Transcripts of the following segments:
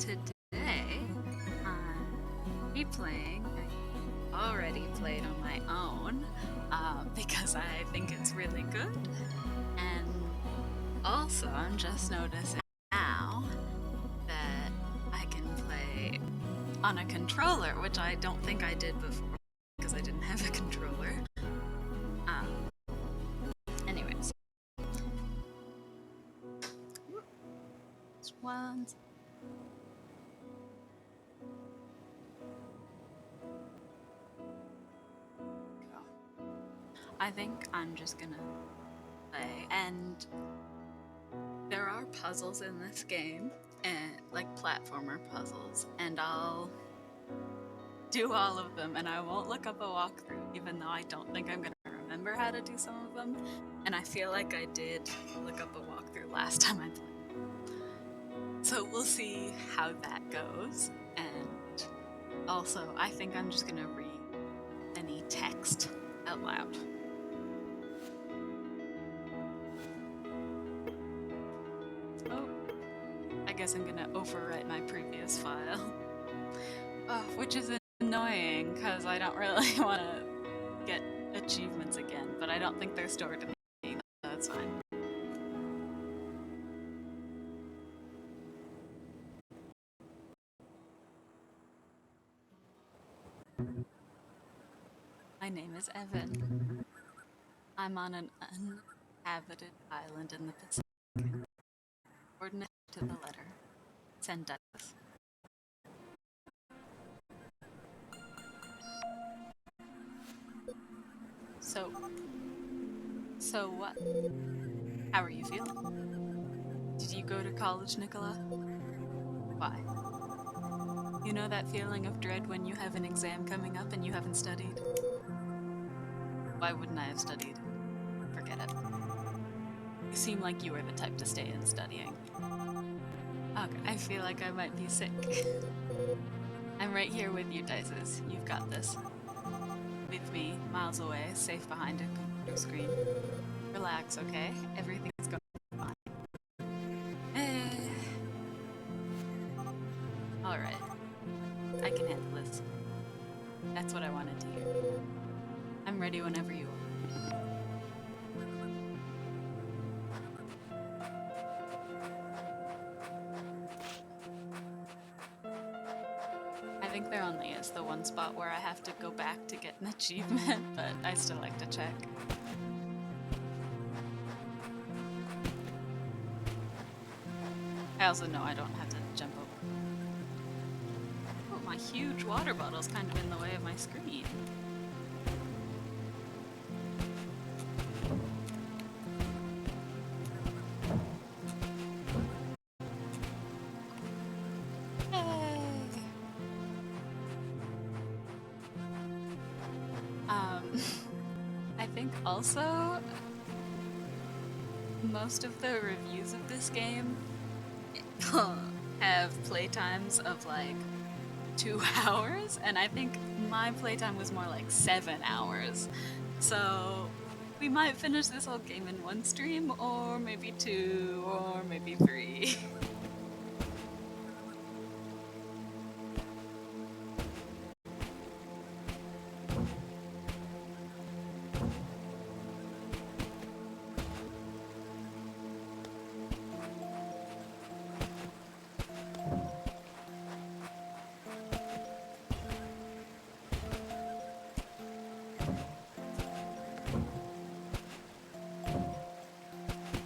today I'm replaying. I already played on my own because I think it's really good. And also, I'm just noticing now that I can play on a controller, which I don't think I did before because I didn't have a controller. Anyways. Ones. I think I'm just gonna play, and there are puzzles in this game, and like platformer puzzles, and I'll do all of them, and I won't look up a walkthrough, even though I don't think I'm gonna remember how to do some of them, and I feel like I did look up a walkthrough last time I played. So we'll see how that goes, and also I think I'm just gonna read any text out loud. Oh, I guess I'm gonna overwrite my previous file. Which is annoying, because I don't really want to get achievements again, but I don't think they're stored in the game, so that's fine. My name is Evan. I'm on an uninhabited island in the Pacific. Coordinate to the letter. Send Douglas. So what? How are you feeling? Did you go to college, Nicola? Why? You know that feeling of dread when you have an exam coming up and you haven't studied? Why wouldn't I have studied? Forget it. You seem like you were the type to stay in studying. Okay, I feel like I might be sick. I'm right here with you, Dices. You've got this. With me, miles away, safe behind a computer screen. Relax, okay? Everything's going fine. Alright. I can handle this. That's what I wanted to hear. I'm ready whenever you are. I think there only is the one spot where I have to go back to get an achievement, but I still like to check. I also know I don't have to jump over. Oh, my huge water bottle's kind of in the way of my screen. I think also most of the reviews of this game have playtimes of like 2 hours, and I think my playtime was more like 7 hours. So we might finish this whole game in 1 stream, or maybe 2, or maybe 3.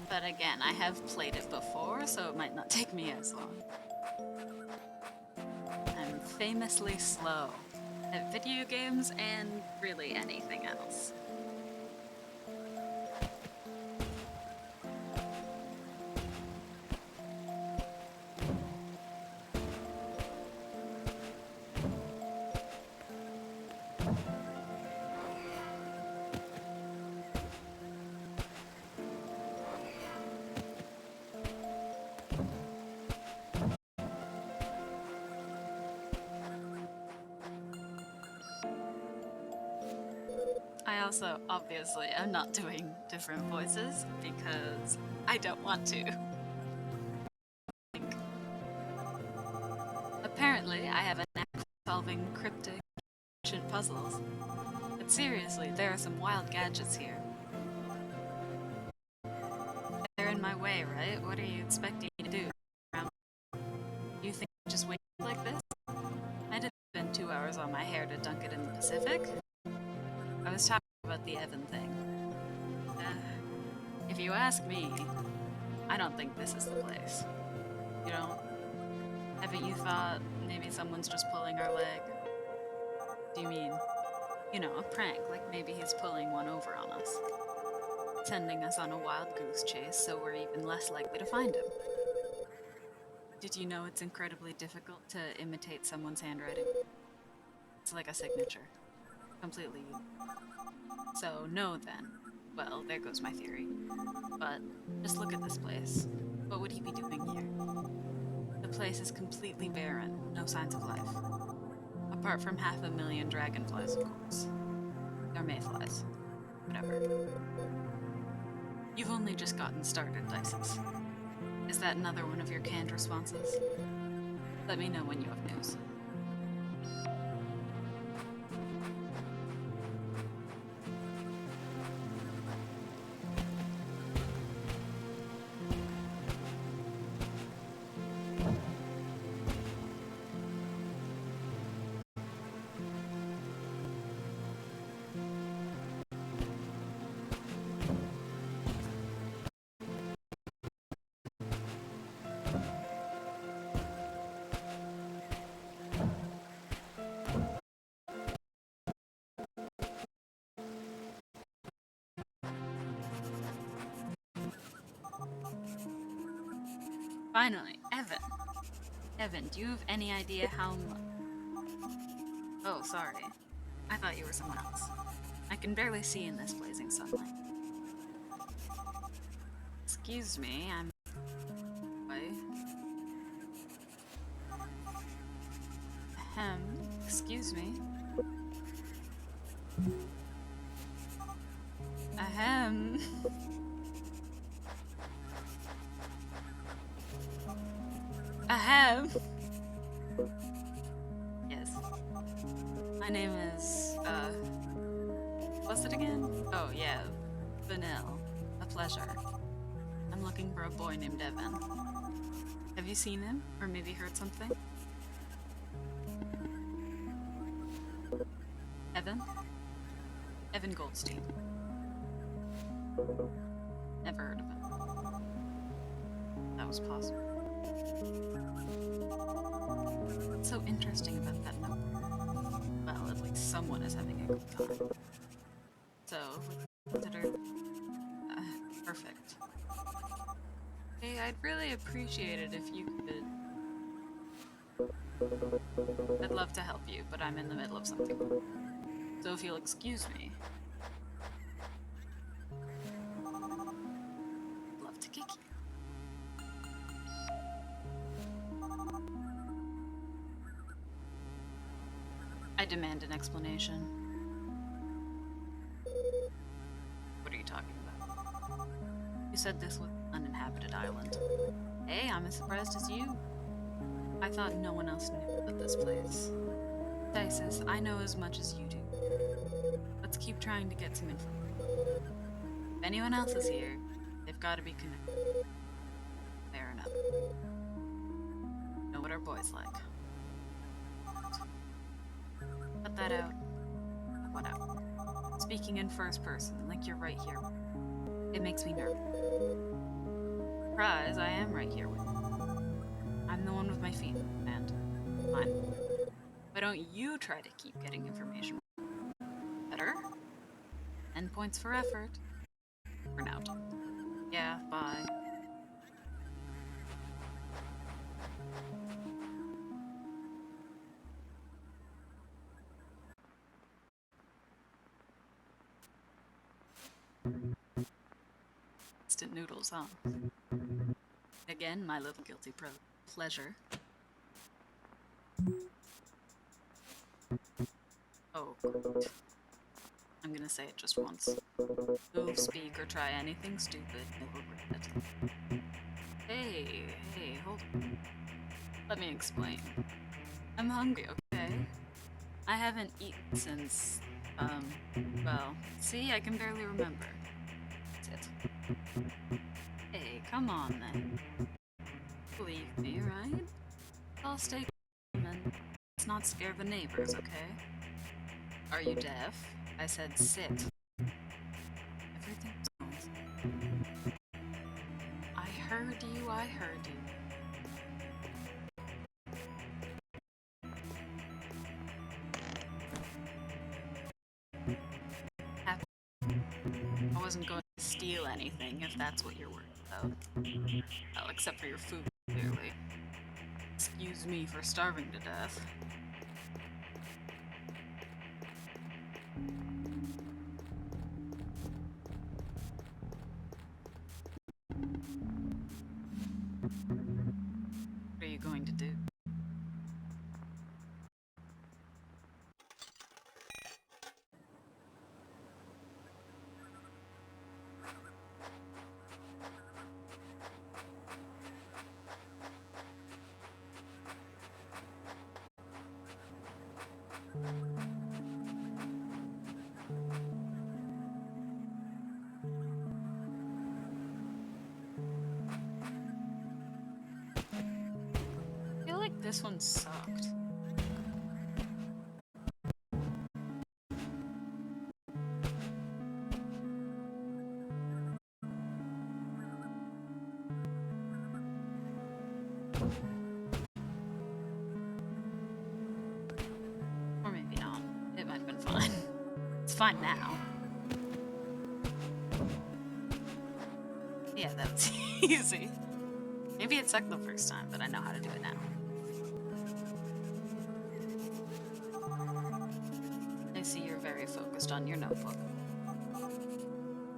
But again, I have played it before, so it might not take me as long. I'm famously slow at video games and really anything else. I also, obviously, am not doing different voices because I don't want to. Apparently, I have a knack for solving cryptic ancient puzzles. But seriously, there are some wild gadgets here. They're in my way, right? What are you expecting me to do? You think I just wait like this? I didn't spend 2 hours on my hair to dunk it in the Pacific. I was talking about the Evan thing. If you ask me, I don't think this is the place. You don't? Haven't you thought maybe someone's just pulling our leg? Do you mean, a prank, like maybe he's pulling one over on us? Sending us on a wild goose chase so we're even less likely to find him. Did you know it's incredibly difficult to imitate someone's handwriting? It's like a signature. Completely unique. So no then. Well, there goes my theory. But just look at this place. What would he be doing here? The place is completely barren, no signs of life. Apart from 500,000 dragonflies, of course. Or mayflies. Whatever. You've only just gotten started, Dices. Is that another one of your canned responses? Let me know when you have news. Finally, Evan. Evan, do you have any idea how much... Oh, sorry. I thought you were someone else. I can barely see in this blazing sunlight. Excuse me, I'm... Wait. Ahem. Excuse me. Ahem. Ahem. Yes. My name is, what's it again? Oh, yeah. Vanille. A pleasure. I'm looking for a boy named Evan. Have you seen him? Or maybe heard something? Evan? Evan Goldstein. Never heard of him. That was possible. What's so interesting about that number? Well, at least someone is having a good time. So, consider... perfect. Hey, I'd really appreciate it if you could... I'd love to help you, but I'm in the middle of something. So if you'll excuse me... I'd love to kick you. I demand an explanation. What are you talking about? You said this was an uninhabited island. Hey, I'm as surprised as you. I thought no one else knew about this place. Dices, I know as much as you do. Let's keep trying to get some information. If anyone else is here, they've got to be connected. Fair enough. Know what our boy's like. Cut that out. What out? Speaking in first person, like you're right here. It makes me nervous. Surprise, I am right here with you. I'm the one with my feet, and fine. Why don't you try to keep getting information? Better? 10 points for effort. For now. Yeah, bye. Instant noodles, huh? Again, my little guilty pleasure. Oh, God. I'm gonna say it just once. Move, speak, or try anything stupid, you'll regret it. Hey, hold on. Let me explain. I'm hungry, okay? I haven't eaten since, well, see, I can barely remember. That's it. Hey, come on then. Believe me, right? I'll stay calm and let's not scare the neighbors, okay? Are you deaf? I said sit. Everything's fine. I heard you. I wasn't going to steal anything if that's what you're worried about. Well, except for your food, clearly. Excuse me for starving to death. What are you going to do? I feel like this one sucked. Or maybe not. It might have been fine. It's fine now. Yeah, that's easy. Maybe it sucked the first time, but I know how to do it now. I see you're very focused on your notebook.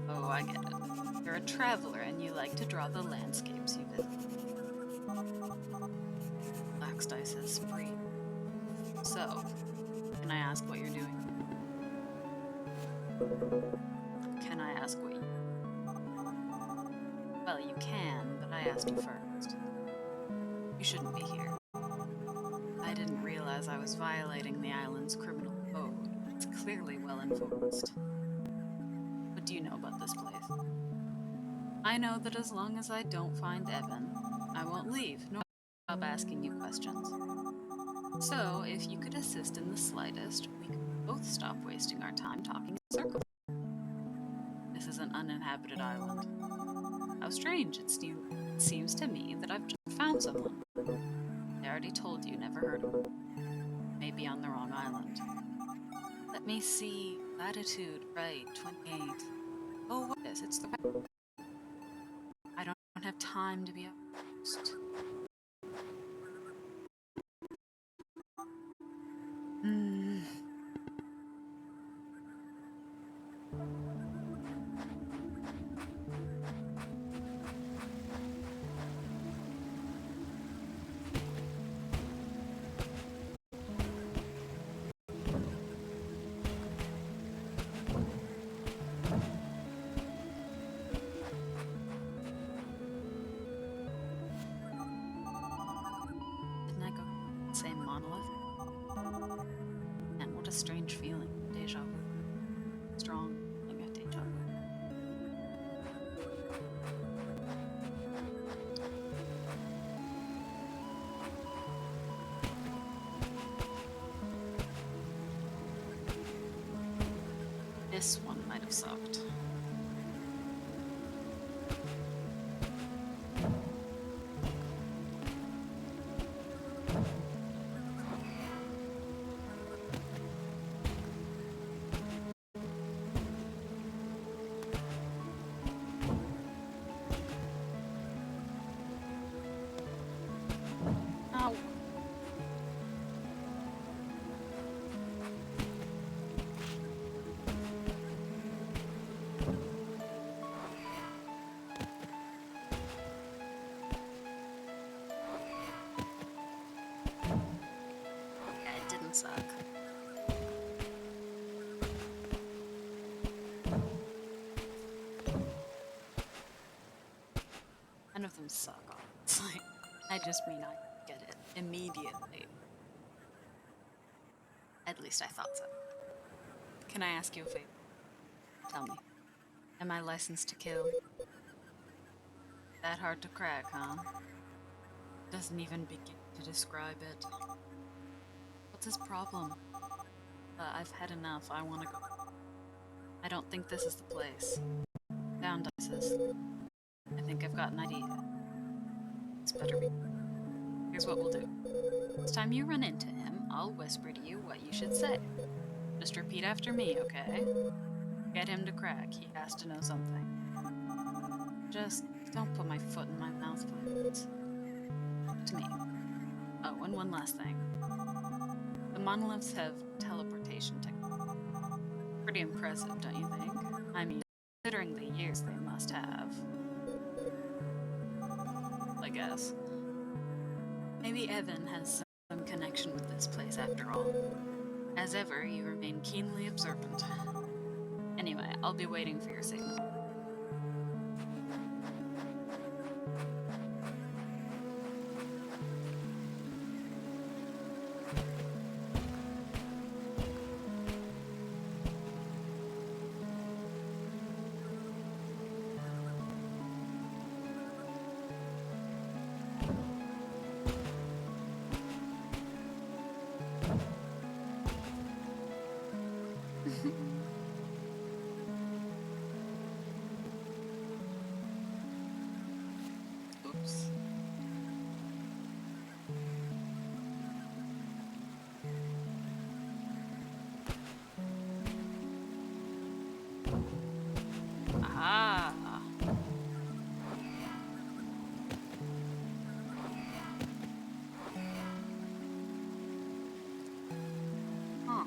Oh, I get it. You're a traveler and you like to draw the landscapes you visit. Black dice is free. So, can I ask what you're doing? Can I ask what you... Well, you can, but I asked you first. You shouldn't be here. I didn't realize I was violating the island's criminal code. It's clearly well enforced. What do you know about this place? I know that as long as I don't find Evan, I won't leave, nor stop asking you questions. So, if you could assist in the slightest, we could both stop wasting our time talking in circles. This is an uninhabited island. How strange it seems to me that I've just found someone. I already told you, never heard of him. Maybe on the wrong island. Let me see. Latitude, right, 28. Oh, what is it? It's the right. I don't have time to be a host. Didn't I go to the same monolith? And what a strange feeling. Deja vu. Strong feeling of deja vu. This one might have sucked. Ow. Yeah, it didn't suck. None of them suck, honestly. I just mean I get it immediately. At least I thought so. Can I ask you a favor? Tell me, am I licensed to kill? That hard to crack, huh? Doesn't even begin to describe it. What's his problem? I've had enough. I want to go. I don't think this is the place. Down, Dices. I think I've got an idea. This better be. Here's what we'll do. Next time you run into him, I'll whisper to you what you should say. Just repeat after me, okay? Get him to crack. He has to know something. Just don't put my foot in my mouth, please. To me. Oh, and one last thing. The monoliths have teleportation technology. Pretty impressive, don't you think? I mean, considering the years they must have. I guess. Maybe Evan has some connection with this place after all. As ever, you remain keenly observant. Anyway, I'll be waiting for your signal. Oops. Ah. Huh.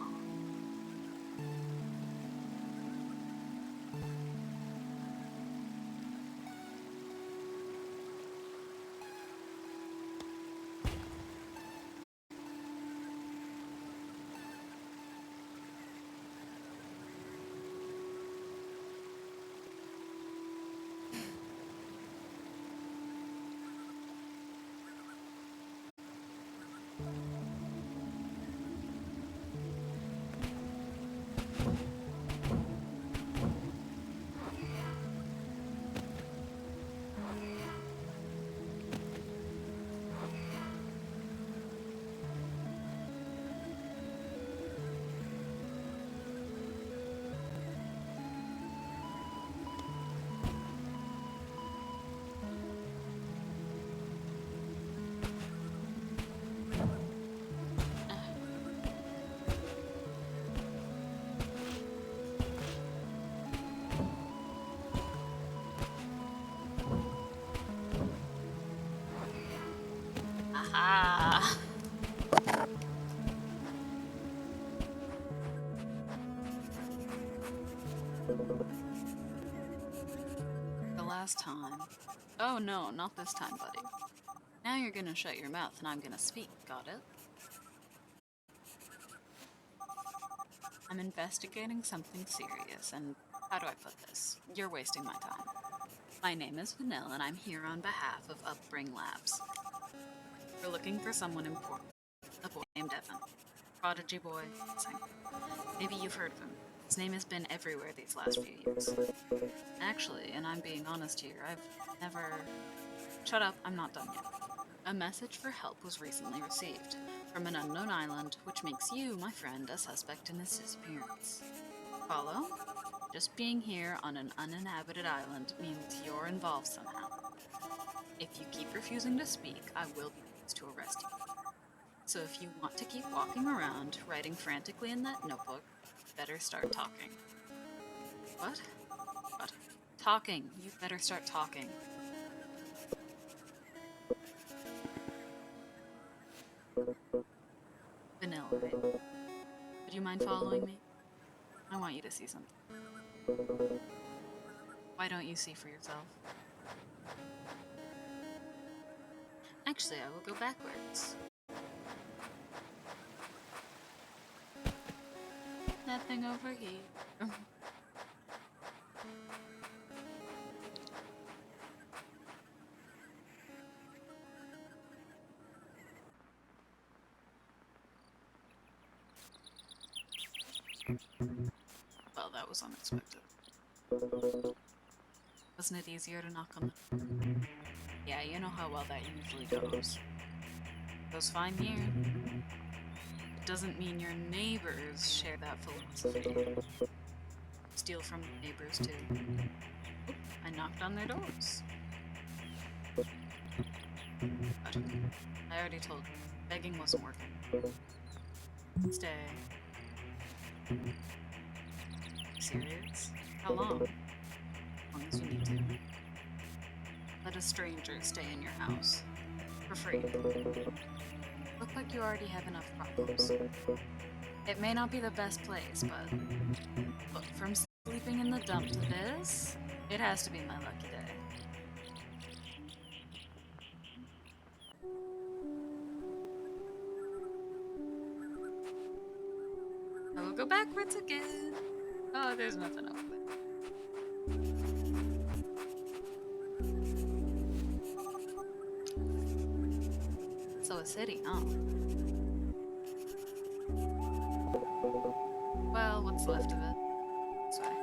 Aha. The last time. Oh no, not this time, buddy. Now you're gonna shut your mouth and I'm gonna speak, got it? I'm investigating something serious, and how do I put this? You're wasting my time. My name is Vanille, and I'm here on behalf of Upbring Labs. We're looking for someone important. A boy named Evan. Prodigy boy. Maybe you've heard of him. His name has been everywhere these last few years. Actually, and I'm being honest here, I've never... Shut up, I'm not done yet. A message for help was recently received from an unknown island, which makes you, my friend, a suspect in his disappearance. Follow? Just being here on an uninhabited island means you're involved somehow. If you keep refusing to speak, I will be forced to arrest you. So if you want to keep walking around, writing frantically in that notebook, you better start talking. What? What? Talking. You better start talking. Vanilla, right? Would you mind following me? I want you to see something. Why don't you see for yourself? Actually, I will go backwards. Nothing over here. Well, that was unexpected. Wasn't it easier to knock on the... Yeah, you know how well that usually goes. Goes fine here. It doesn't mean your neighbors share that philosophy. Steal from the neighbors, too. Oop, I knocked on their doors. But I already told you, begging wasn't working. Stay. Serious? How long? As long as you need to. Let a stranger stay in your house. For free. Look like you already have enough problems. It may not be the best place, but look, from sleeping in the dump to this, it has to be my lucky day. I will go backwards again. Oh, there's nothing over there. So a city, huh? Well, what's left of it? This way.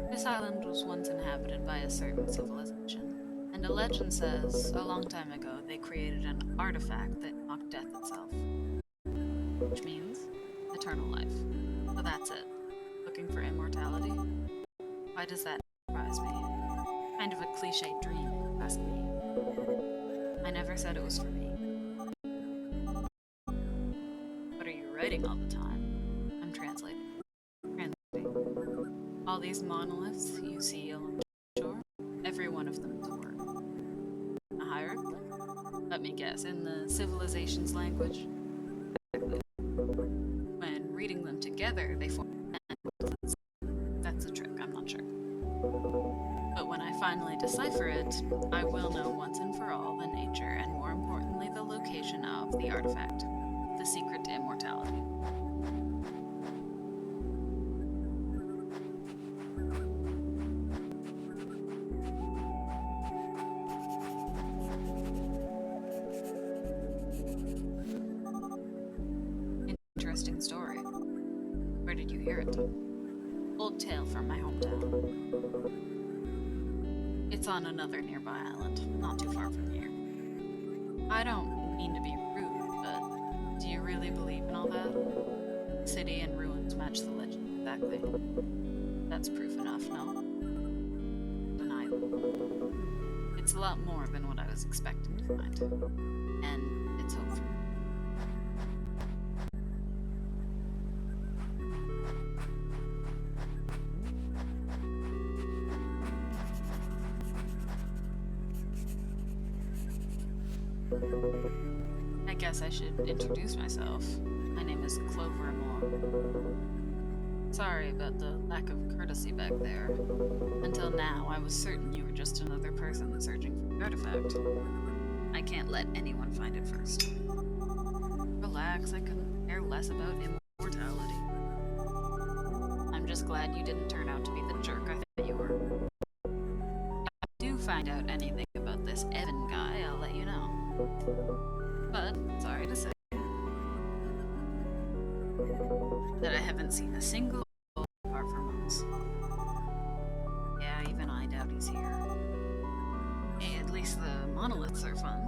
This island was once inhabited by a certain civilization, and a legend says, a long time ago, they created an artifact that mocked death itself. Which means eternal life. So that's it. Looking for immortality? Why does that surprise me? Kind of a cliched dream, if you ask me. I never said it was for me. What are you writing all the time? I'm translating. All these monoliths you see along the shore, every one of them is a word. A hieroglyph? Let me guess, in the civilization's language? When reading them together, they form sentences. That's a trick, I'm not sure. But when I finally decipher it, I will know once and for all the nature and, more importantly, the location of the artifact, the secret to immortality. Interesting story. Where did you hear it? Old tale from my hometown. It's on another nearby island, not too far from here. I don't mean to be rude, but do you really believe in all that? City and ruins match the legend exactly. That's proof enough, no? Deny it. It's a lot more than what I was expecting to find. And it's hopeful. I guess I should introduce myself. My name is Clover Moore. Sorry about the lack of courtesy back there. Until now, I was certain you were just another person searching for the artifact. I can't let anyone find it first. Relax, I couldn't care less about immortality. I'm just glad you didn't turn out to be the jerk I thought you were. If I do find out anything about this Evan guy, I'll let you know. But, sorry to say, that I haven't seen a single apart from us. Yeah, even I doubt he's here. Hey, at least the monoliths are fun.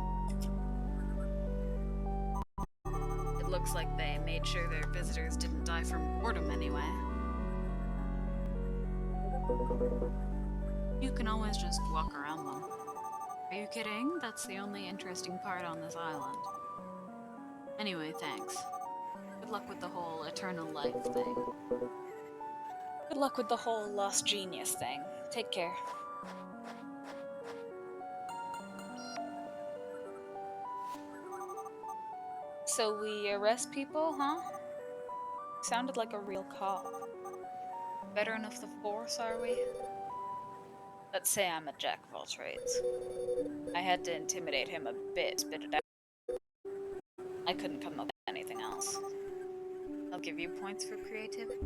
It looks like they made sure their visitors didn't die from boredom anyway. You can always just walk around them. Are you kidding? That's the only interesting part on this island. Anyway, thanks. Good luck with the whole eternal life thing. Good luck with the whole lost genius thing. Take care. So we arrest people, huh? Sounded like a real cop. Veteran of the force, are we? Let's say I'm a jack of all trades. I had to intimidate him a bit, spit it out. I couldn't come up with anything else. I'll give you points for creativity.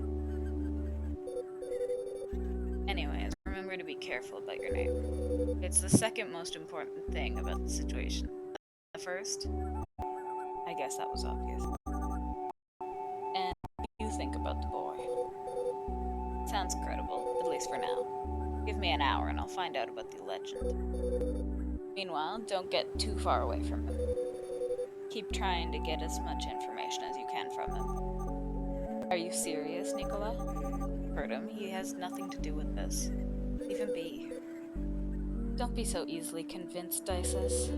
remember to be careful about your name. It's the second most important thing about the situation. The first? I guess that was obvious. And what do you think about the boy? Sounds credible, at least for now. Give me an hour and I'll find out about the legend. Meanwhile, don't get too far away from him. Keep trying to get as much information as you can from him. Are you serious, Nicola? Hurt him. He has nothing to do with this. Leave him be. Don't be so easily convinced, Isis.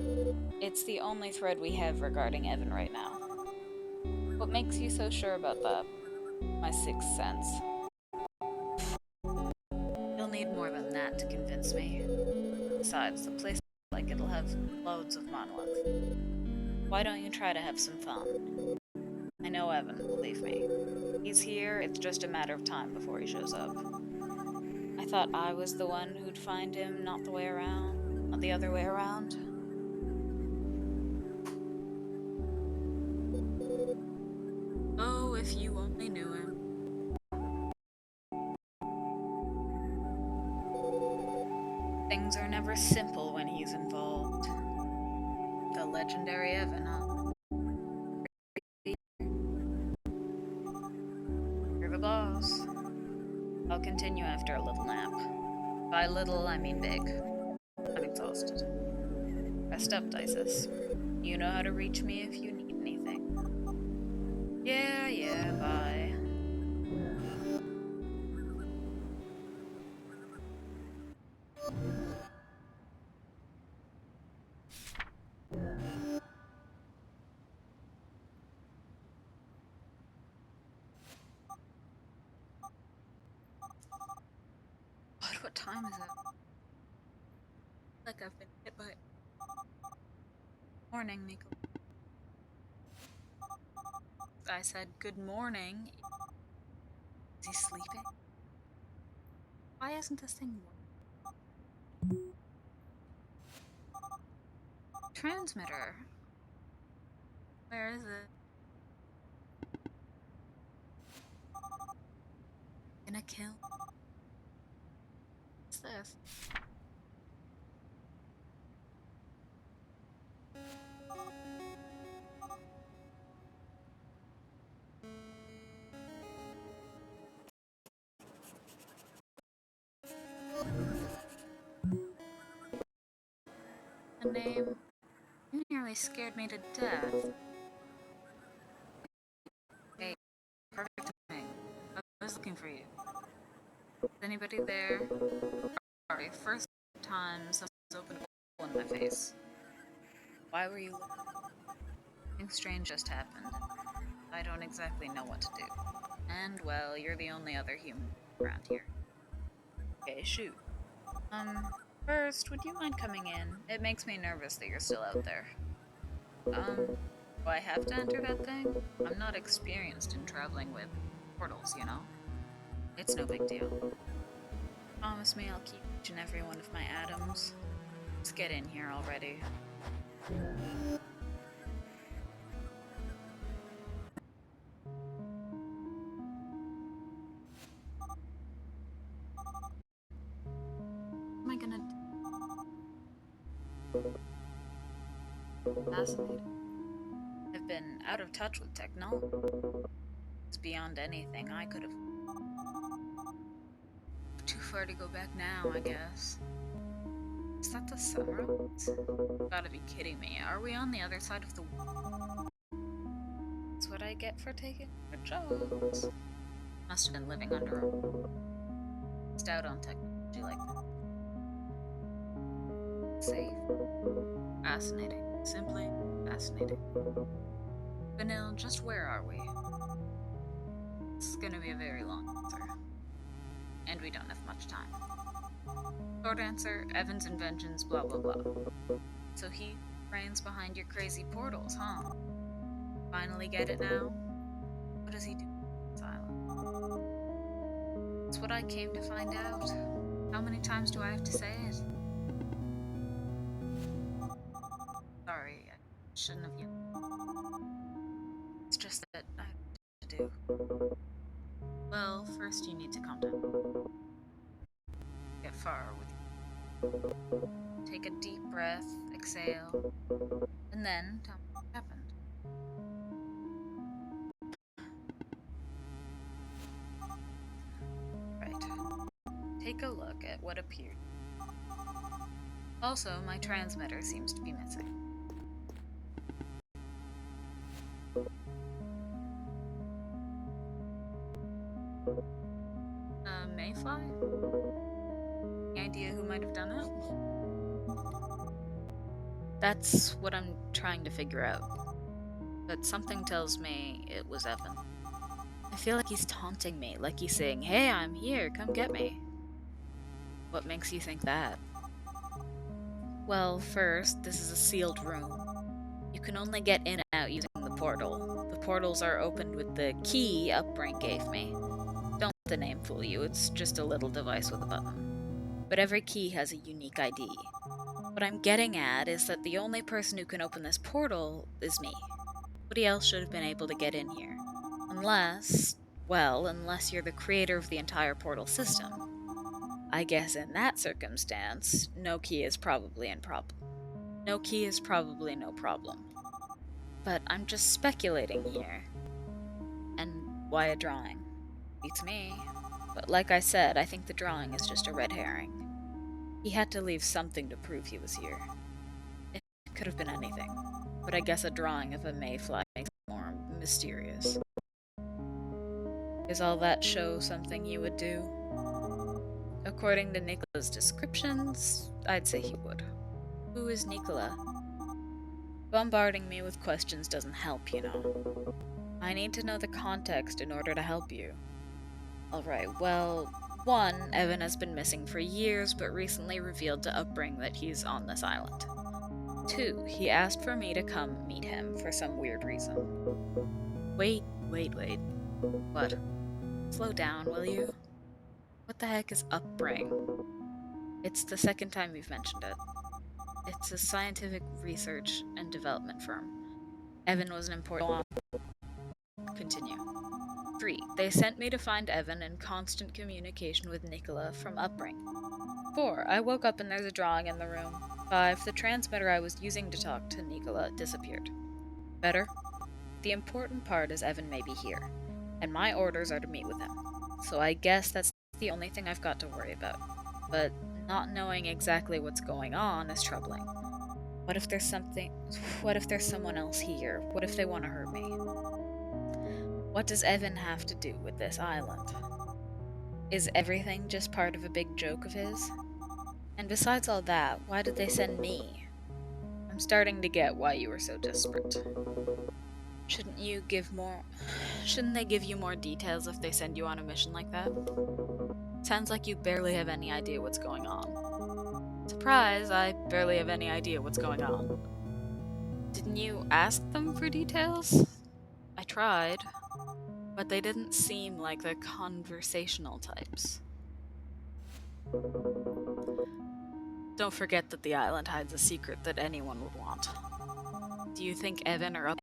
It's the only thread we have regarding Evan right now. What makes you so sure about that? My sixth sense. You'll need more than that to convince me. Besides, the place like it'll have loads of monoliths. Why don't you try to have some fun? I know Evan, believe me. He's here, it's just a matter of time before he shows up. I thought I was the one who'd find him, not the way around. Not the other way around. Oh, if you only knew him. Things are never simple when he's involved. The legendary Evan, huh? You're the boss. I'll continue after a little nap. By little, I mean big. I'm exhausted. Rest up, Isis. You know how to reach me if you need anything. Yeah, bye. What time is it? Like I've been hit by... Morning, Nicola. I said good morning. Is he sleeping? Why isn't this thing working? Transmitter. Where is it? Gonna kill? What's this? The name... You nearly scared me to death. Hey, perfect timing. I was looking for you. Is anybody there? Sorry, first time someone's opened a hole in my face. Why were you looking? Something strange just happened. I don't exactly know what to do. And, well, you're the only other human around here. Okay, shoot. First, would you mind coming in? It makes me nervous that you're still out there. Do I have to enter that thing? I'm not experienced in traveling with portals, you know? It's no big deal. Promise me I'll keep each and every one of my atoms. Let's get in here already. What am I gonna do? Fascinating. I've been out of touch with technology. It's beyond anything I could have. Too far to go back now, I guess. Is that the Sunrise? Gotta be kidding me. Are we on the other side of the world? That's what I get for taking our jobs. Must have been living under a rock. Missed out on technology like that. Safe. Fascinating. Simply fascinating. Vanille, just where are we? It's gonna be a very long answer. And we don't have much time. Short answer, Evan's inventions, blah blah blah. So he reigns behind your crazy portals, huh? Finally get it now? What does he do in this island? It's what I came to find out. How many times do I have to say it? Sorry, I shouldn't have yelled. It's just that I have to do. Well, first you need to calm down. Get far with you. Take a deep breath, exhale, and then tell me what happened. Right. Take a look at what appeared. Also, my transmitter seems to be missing. Mayfly? Any idea who might have done it? That's what I'm trying to figure out. But something tells me it was Evan. I feel like he's taunting me, like he's saying, "Hey, I'm here, come get me." What makes you think that? Well, first, this is a sealed room. You can only get in and out using the portal. The portals are opened with the key Upbrain gave me. Don't let the name fool you, it's just a little device with a button. But every key has a unique ID. What I'm getting at is that the only person who can open this portal is me. Nobody else should have been able to get in here. Unless you're the creator of the entire portal system. I guess in that circumstance, no key is probably no problem. But I'm just speculating here. And why a drawing? Beats me. But like I said, I think the drawing is just a red herring. He had to leave something to prove he was here. It could have been anything. But I guess a drawing of a mayfly makes it more mysterious. Does all that show something he would do? According to Nicola's descriptions, I'd say he would. Who is Nicola? Bombarding me with questions doesn't help, you know. I need to know the context in order to help you. Alright, well, 1, Evan has been missing for years, but recently revealed to Upbrain that he's on this island. 2, he asked for me to come meet him for some weird reason. Wait. What? Slow down, will you? What the heck is Upbrain? It's the second time we've mentioned it. It's a scientific research and development firm. Evan was an important... Continue. 3. They sent me to find Evan in constant communication with Nicola from Upbrain. 4. I woke up and there's a drawing in the room. 5. The transmitter I was using to talk to Nicola disappeared. Better? The important part is Evan may be here, and my orders are to meet with him. So I guess that's the only thing I've got to worry about. But not knowing exactly what's going on is troubling. What if there's someone else here? What if they want to hurt me? What does Evan have to do with this island? Is everything just part of a big joke of his? And besides all that, why did they send me? I'm starting to get why you were so desperate. Shouldn't they give you more details if they send you on a mission like that? Sounds like you barely have any idea what's going on. Surprise, I barely have any idea what's going on. Didn't you ask them for details? I tried, but they didn't seem like the conversational types. Don't forget that the island hides a secret that anyone would want. Do you think Evan or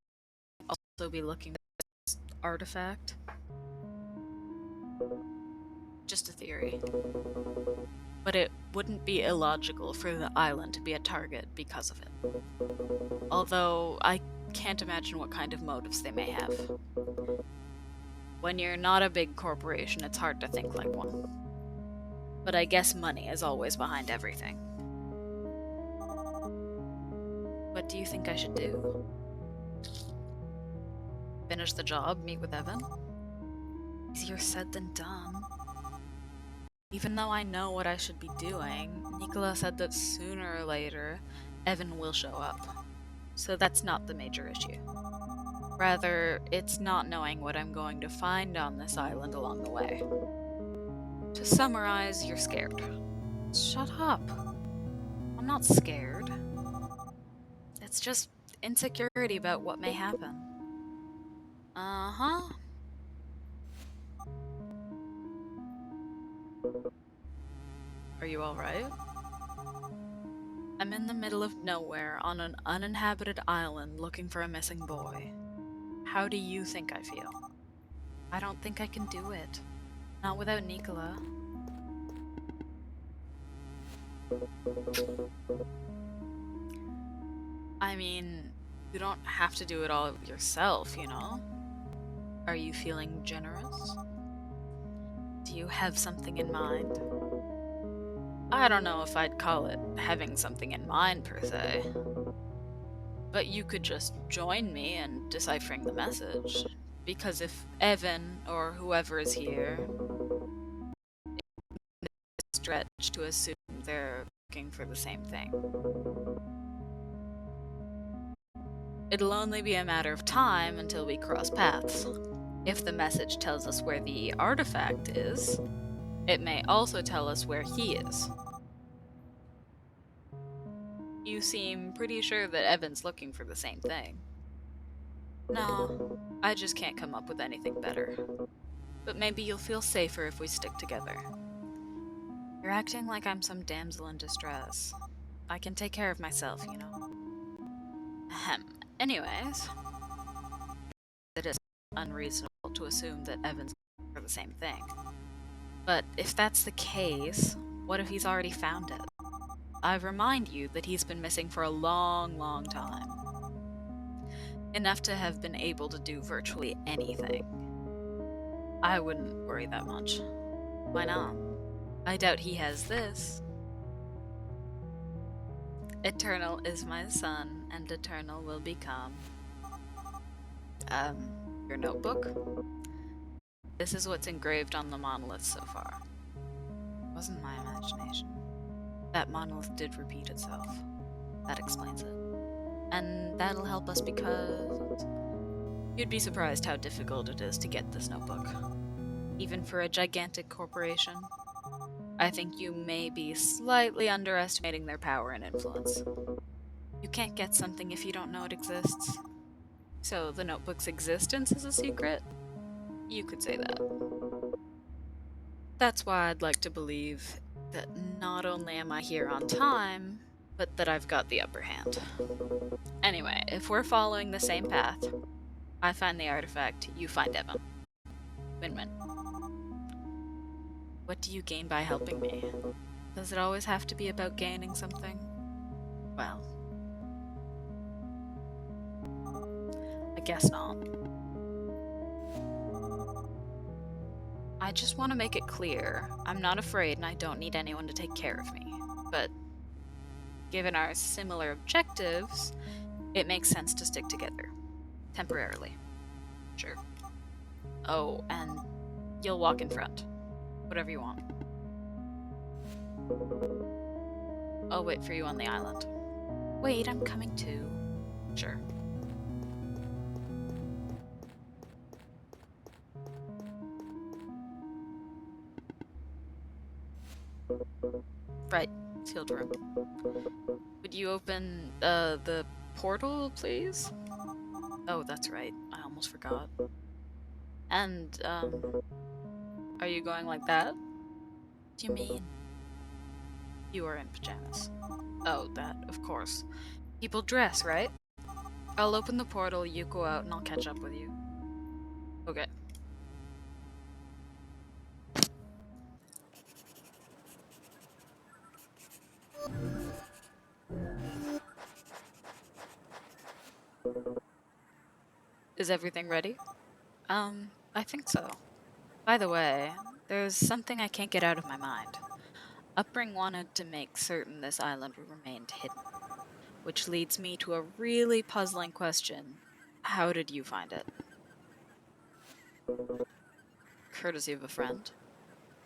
also be looking for this artifact? Just a theory. But it wouldn't be illogical for the island to be a target because of it. Although, I can't imagine what kind of motives they may have. When you're not a big corporation, it's hard to think like one. But I guess money is always behind everything. What do you think I should do? Finish the job, meet with Evan? Easier said than done. Even though I know what I should be doing, Nicola said that sooner or later, Evan will show up. So that's not the major issue. Rather, it's not knowing what I'm going to find on this island along the way. To summarize, you're scared. Shut up. I'm not scared. It's just insecurity about what may happen. Uh-huh. Are you alright? I'm in the middle of nowhere on an uninhabited island looking for a missing boy. How do you think I feel? I don't think I can do it. Not without Nicola. I mean, you don't have to do it all yourself, you know? Are you feeling generous? Do you have something in mind? I don't know if I'd call it having something in mind per se, but you could just join me in deciphering the message. Because if Evan or whoever is here stretch to assume they're looking for the same thing, it'll only be a matter of time until we cross paths. If the message tells us where the artifact is, it may also tell us where he is. You seem pretty sure that Evan's looking for the same thing. No, I just can't come up with anything better. But maybe you'll feel safer if we stick together. You're acting like I'm some damsel in distress. I can take care of myself, you know. Ahem. Anyways, it is unreasonable to assume that Evan's looking for the same thing. But if that's the case, what if he's already found it? I remind you that he's been missing for a long, long time. Enough to have been able to do virtually anything. I wouldn't worry that much. Why not? I doubt he has this. Eternal is my son, and eternal will become. Your notebook? This is what's engraved on the monolith so far. It wasn't my imagination. That monolith did repeat itself. That explains it. And that'll help us because you'd be surprised how difficult it is to get this notebook. Even for a gigantic corporation. I think you may be slightly underestimating their power and influence. You can't get something if you don't know it exists. So the notebook's existence is a secret? You could say that. That's why I'd like to believe that not only am I here on time, but that I've got the upper hand. Anyway, if we're following the same path, I find the artifact, you find Evan. Win-win. What do you gain by helping me? Does it always have to be about gaining something? Well, I guess not. I just want to make it clear, I'm not afraid and I don't need anyone to take care of me. But given our similar objectives, it makes sense to stick together. Temporarily. Sure. Oh, and you'll walk in front. Whatever you want. I'll wait for you on the island. Wait, I'm coming too. Sure. Right, sealed room. Would you open, the portal, please? Oh, that's right. I almost forgot. And, are you going like that? What do you mean? You are in pajamas. Oh, that, of course. People dress, right? I'll open the portal, you go out, and I'll catch up with you. Okay. Is everything ready? I think so. By the way, there's something I can't get out of my mind. Upring wanted to make certain this island remained hidden, which leads me to a really puzzling question. How did you find it? Courtesy of a friend.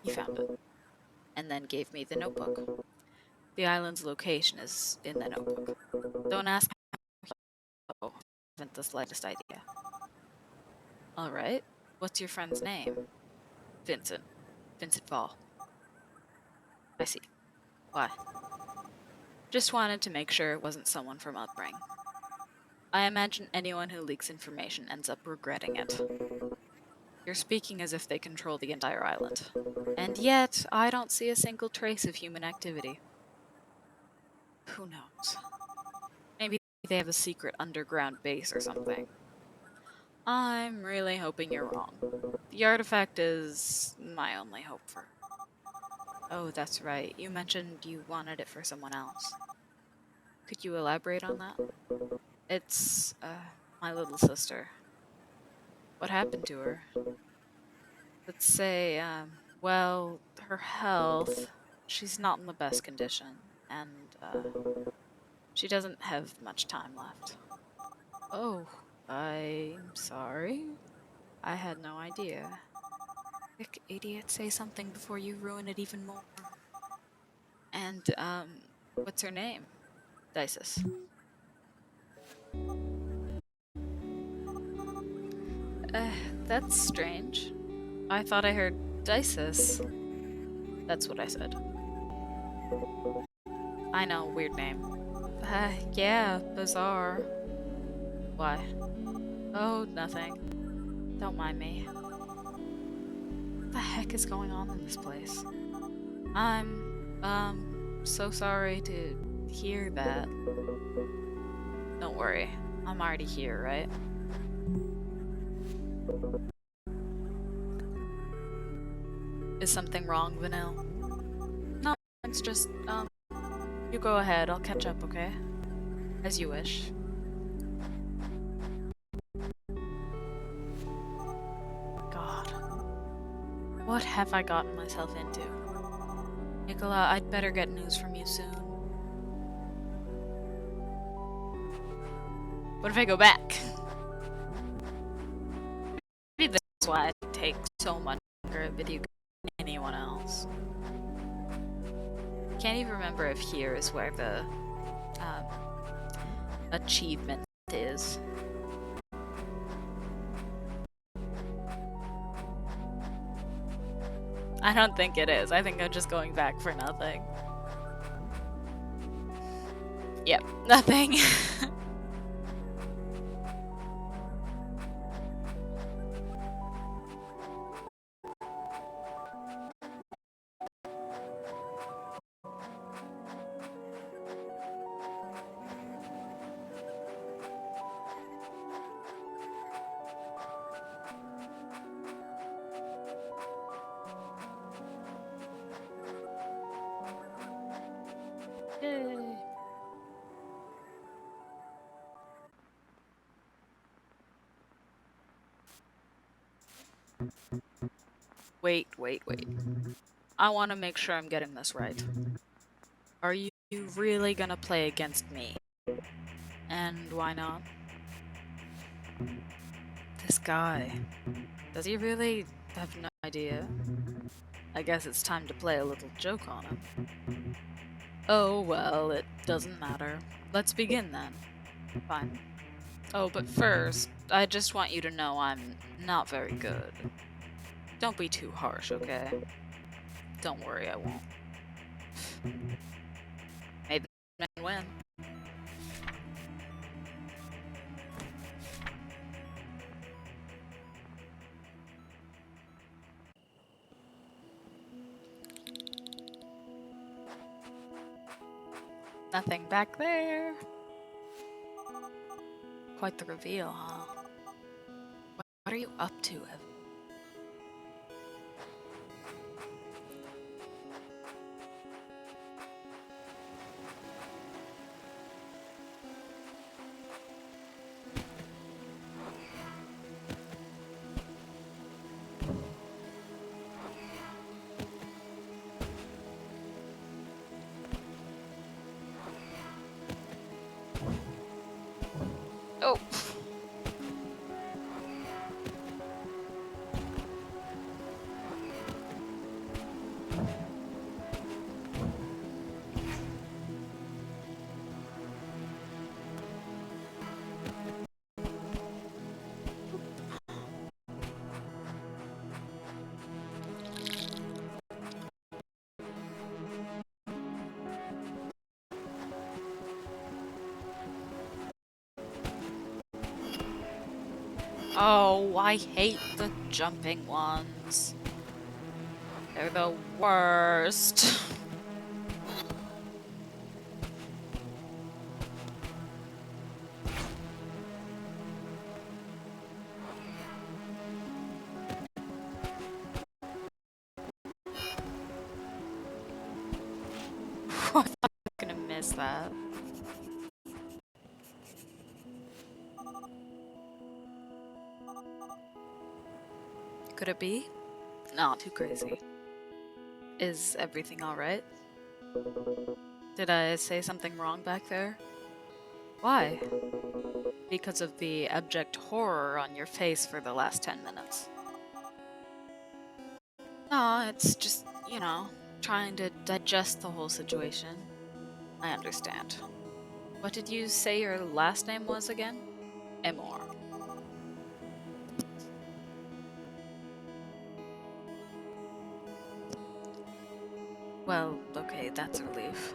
He found it, and then gave me the notebook. The island's location is in the notebook. Don't ask how. I haven't the slightest idea. Alright, what's your friend's name? Vincent. Vincent Fall. I see. Why? Just wanted to make sure it wasn't someone from Upring. I imagine anyone who leaks information ends up regretting it. You're speaking as if they control the entire island. And yet, I don't see a single trace of human activity. Who knows? Maybe they have a secret underground base or something. I'm really hoping you're wrong. The artifact is my only hope for. Oh, that's right. You mentioned you wanted it for someone else. Could you elaborate on that? It's, my little sister. What happened to her? Let's say, well, her health, she's not in the best condition, and, she doesn't have much time left. Oh, I'm sorry. I had no idea. Quick, idiot, say something before you ruin it even more. And, what's her name? Dices. That's strange. I thought I heard Dices. That's what I said. I know, weird name. Yeah, bizarre. Why? Oh, nothing. Don't mind me. What the heck is going on in this place? I'm, so sorry to hear that. Don't worry. I'm already here, right? Is something wrong, Vanille? No, it's just, you go ahead. I'll catch up, okay? As you wish. God. What have I gotten myself into? Nicola, I'd better get news from you soon. What if I go back? Maybe that's why I take so much longer at video games than anyone else. Can't even remember if here is where the achievement is. I don't think it is. I think I'm just going back for nothing. Yep, nothing. Yay. Wait. I want to make sure I'm getting this right. Are you really gonna play against me? And why not? This guy. Does he really have no idea? I guess it's time to play a little joke on him. Oh, well, it doesn't matter. Let's begin then. Fine. Oh, but first, I just want you to know I'm not very good. Don't be too harsh, okay? Don't worry, I won't. Maybe I can win. Nothing back there. Quite the reveal, huh? What are you up to, Evan? Oh! Oh, I hate the jumping ones. They're the worst. I'm gonna miss that. Could it be? Not too crazy. Is everything alright? Did I say something wrong back there? Why? Because of the abject horror on your face for the last 10 minutes. No, it's just, trying to digest the whole situation. I understand. What did you say your last name was again? Emor. Well, okay, that's a relief.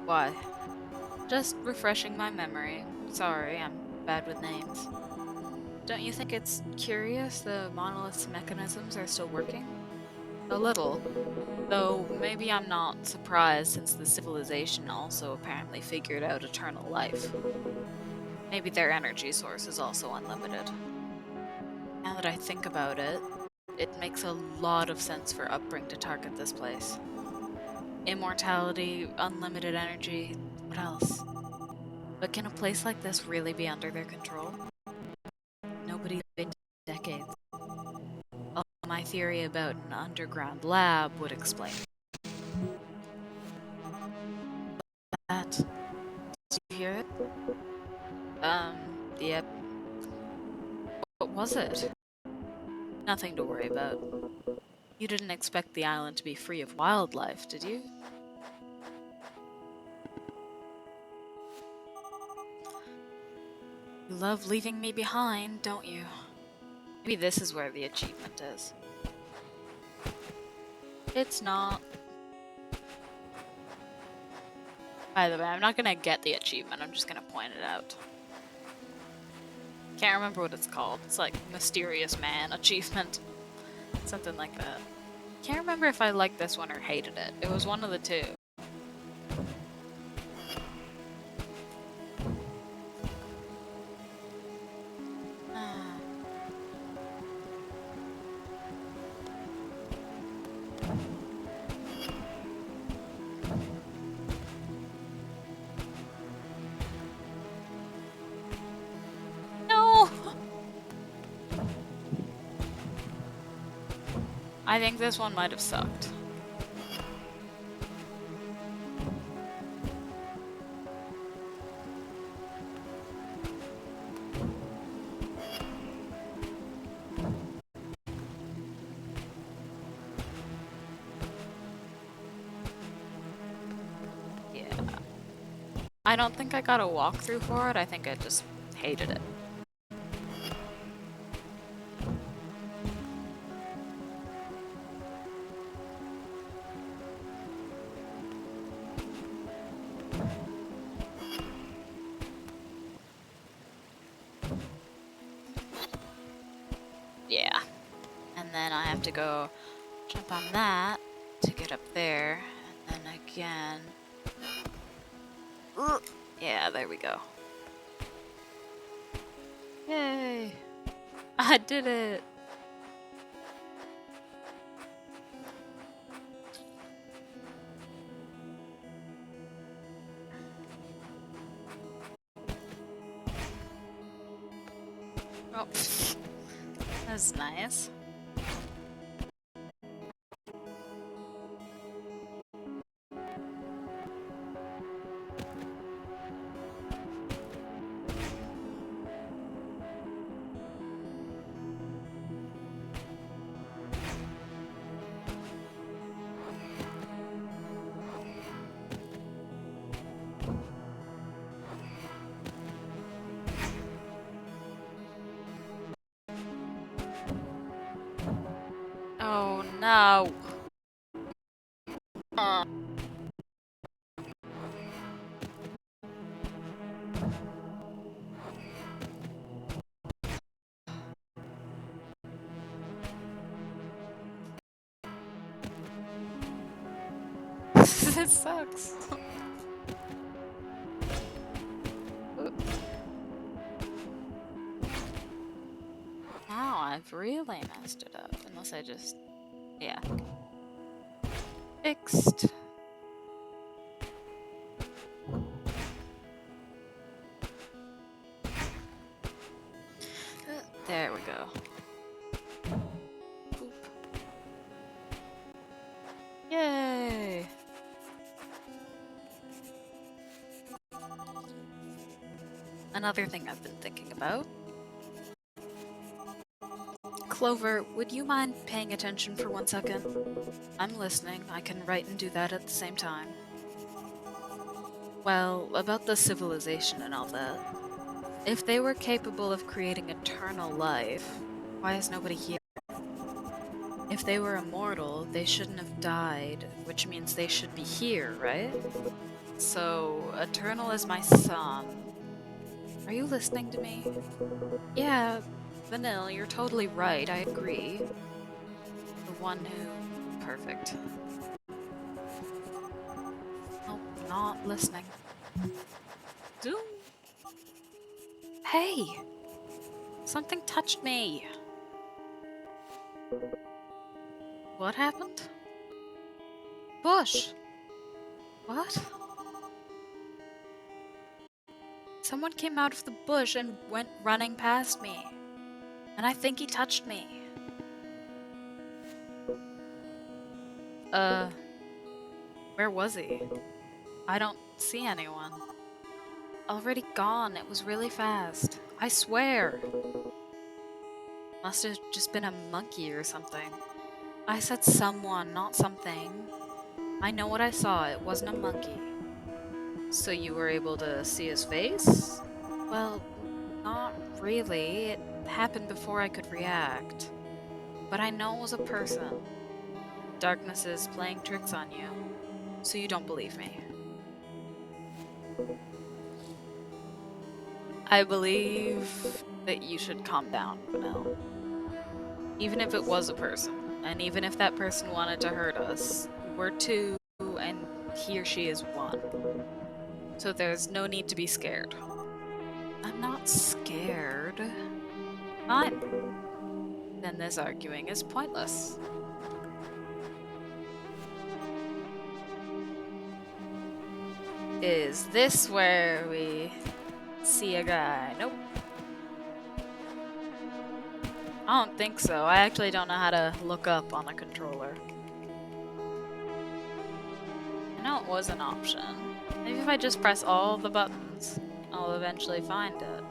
Why? Just refreshing my memory. Sorry, I'm bad with names. Don't you think it's curious the monolith's mechanisms are still working? A little. Though maybe I'm not surprised since the civilization also apparently figured out eternal life. Maybe their energy source is also unlimited. Now that I think about it, it makes a lot of sense for Upbring to target this place. Immortality, unlimited energy, what else? But can a place like this really be under their control? Nobody's been in decades. Although my theory about an underground lab would explain that. Did you hear it? Yep. What was it? Nothing to worry about. You didn't expect the island to be free of wildlife, did you? You love leaving me behind, don't you? Maybe this is where the achievement is. It's not. By the way, I'm not gonna get the achievement, I'm just gonna point it out. Can't remember what it's called. It's like Mysterious Man Achievement. Something like that. Can't remember if I liked this one or hated it. It was one of the two. I think this one might have sucked. Yeah. I don't think I got a walkthrough for it, I think I just hated it. Yeah. And then I have to go jump on that to get up there, and then again. Yeah, there we go. Yay! I did it! Oh, that's nice. Oh no! This sucks. Now I've really messed it up. Unless I just... yeah. Fixed. There we go. Boop. Yay! Another thing I've been thinking about. Clover, would you mind paying attention for 1 second? I'm listening. I can write and do that at the same time. Well, about the civilization and all that. If they were capable of creating eternal life, why is nobody here? If they were immortal, they shouldn't have died, which means they should be here, right? So, Eternal is my son. Are you listening to me? Yeah, Vanille, you're totally right, I agree. The one who... Perfect. Nope, not listening. Zoom! Hey! Something touched me! What happened? Bush! What? Someone came out of the bush and went running past me. And I think he touched me. Where was he? I don't see anyone. Already gone, it was really fast. I swear. Must have just been a monkey or something. I said someone, not something. I know what I saw, it wasn't a monkey. So you were able to see his face? Well, not really. It happened before I could react. But I know it was a person. Darkness is playing tricks on you, so you don't believe me. I believe that you should calm down, Vanille. Even if it was a person, and even if that person wanted to hurt us, we're two, and he or she is one. So there's no need to be scared. I'm not scared. Fine. Then this arguing is pointless. Is this where we see a guy? Nope. I don't think so. I actually don't know how to look up on a controller. I know it was an option. Maybe if I just press all the buttons, I'll eventually find it.